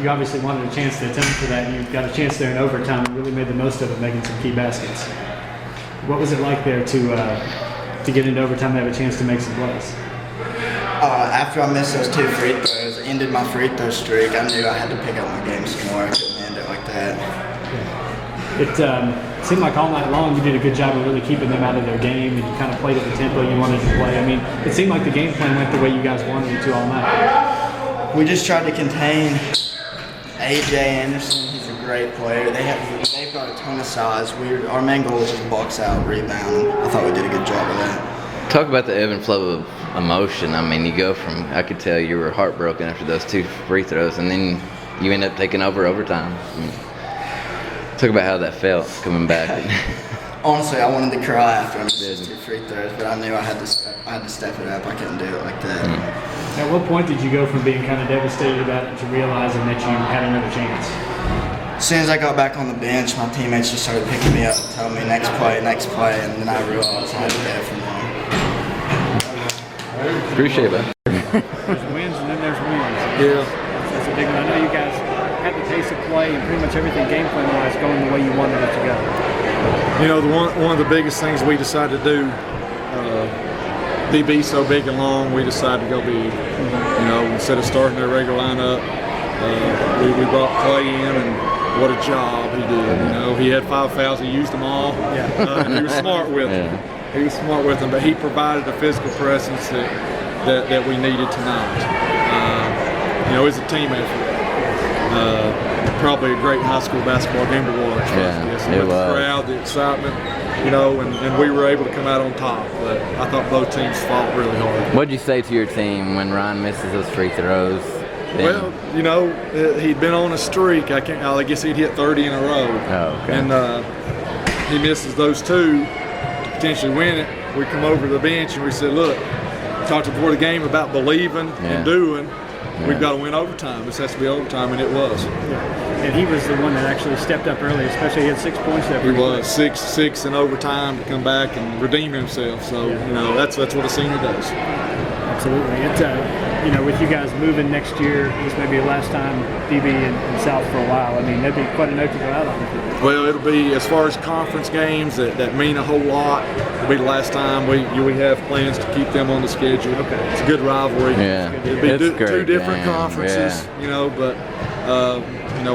you obviously wanted a chance to attempt for that, and you got a chance there in overtime and really made the most of it, making some key baskets. What was it like there to get into overtime and have a chance to make some plays? After I missed those 2 free throws, ended my free throw streak, I knew I had to pick up my game some more. I couldn't end it like that. It seemed like all night long you did a good job of really keeping them out of their game, and you kind of played at the tempo you wanted to play. I mean, it seemed like the game plan went the way you guys wanted it to all night. We just tried to contain A.J. Anderson. He's a great player. They've got a ton of size. Our main goal was just box out, rebound. I thought we did a good job of that. Talk about the ebb and flow of emotion. I mean, you go from, I could tell you were heartbroken after those 2 free throws, and then you end up taking over overtime. I mean, talk about how that felt coming back. Honestly, I wanted to cry after I missed those 2 free throws, but I knew I had to step it up. I couldn't do it like that. At what point did you go from being kind of devastated about it to realizing that you had another chance? As soon as I got back on the bench, my teammates just started picking me up and telling me next play, and then I realized I had to there from there. Appreciate that. There's wins and then there's wins. Yeah. That's a big one. I know you guys had the pace of play and pretty much everything game plan-wise going the way you wanted it to go. You know, one of the biggest things we decided to do, DB so big and long, we decided to go big. You know, instead of starting their regular lineup, we brought Clay in, and what a job he did. You know, he had 5 fouls, he used them all. And he was smart with them. He was smart with them, but he provided the physical presence that we needed tonight. You know, it's a team effort. Probably a great high school basketball game to watch. With the crowd, the excitement, you know, and we were able to come out on top. But I thought both teams fought really hard. What'd you say to your team when Ryan misses those free throws? Well, you know, he'd been on a streak. I guess he'd hit 30 in a row. Oh, okay. And he misses those 2 to potentially win it. We come over to the bench and we said, look, talked before the game about believing and doing. We've got to win overtime. This has to be overtime, and it was. And he was the one that actually stepped up early, especially he had 6 points there. He was 6 in overtime to come back and redeem himself. So you know that's what a senior does. Absolutely. You know, with you guys moving next year, this may be the last time DB in South for a while. I mean, that'd be quite a note to go out on. Well, it'll be, as far as conference games that mean a whole lot. It'll be the last time we have plans to keep them on the schedule. Okay. It's a good rivalry. Yeah. It'll be 2 different conferences, you know, but you know,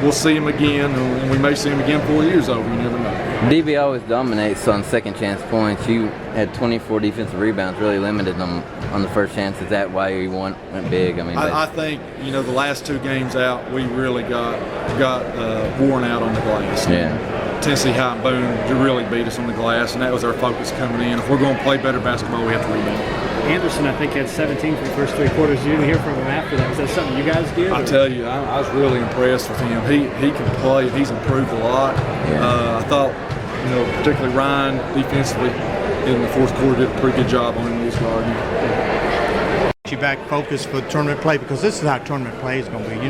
we'll see him again, and we may see him again 4 years over. You never know. DB always dominates on second chance points. You had 24 defensive rebounds, really limited them on the first chance. Is that why you went big? I mean, I think, you know, the last 2 games out, we really got worn out on the glass. Tennessee High and Boone really beat us on the glass, and that was our focus coming in. If we're going to play better basketball, we have to rebound. Anderson, I think, had 17 for the first 3 quarters. You didn't hear from him after that. Was that something you guys did? I tell you, I was really impressed with him. He can play. He's improved a lot. I thought, you know, particularly Ryan defensively in the fourth quarter did a pretty good job on him this guarding. You back focused for tournament play, because this is how tournament play is going to be. You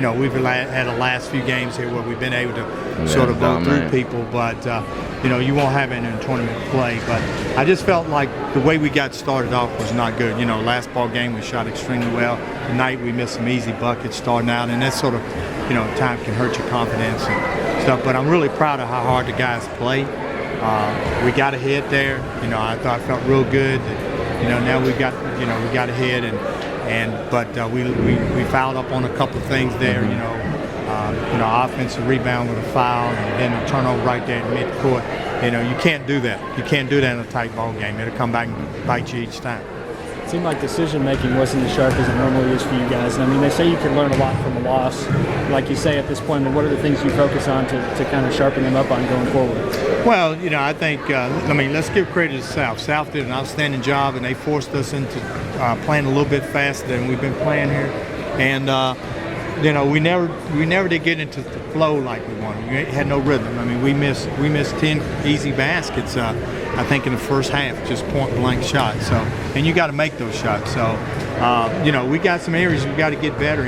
know, we've had the last few games here where we've been able to sort of go through people, but you know, you won't have it in tournament play. But I just felt like the way we got started off was not good. You know, last ball game we shot extremely well. Tonight we missed some easy buckets starting out, and that sort of, you know, time can hurt your confidence and stuff. But I'm really proud of how hard the guys play. We got a hit there. You know, I thought it felt real good. You know, now we got a hit, but we fouled up on a couple of things there. You know, offensive rebound with a foul, and then a turnover right there in midcourt. You know, you can't do that. You can't do that in a tight ball game. It'll come back and bite you each time. It seemed like decision-making wasn't as sharp as it normally is for you guys. And I mean, they say you can learn a lot from a loss. Like you say at this point, I mean, what are the things you focus on to kind of sharpen them up on going forward? Well, you know, I think, let's give credit to South. South did an outstanding job, and they forced us into playing a little bit faster than we've been playing here. And, you know, we never did get into the flow like we wanted. We had no rhythm. I mean, we missed 10 easy baskets, I think, in the first half, just point-blank shots. So, and you got to make those shots. So, you know, we got some areas we got to get better in.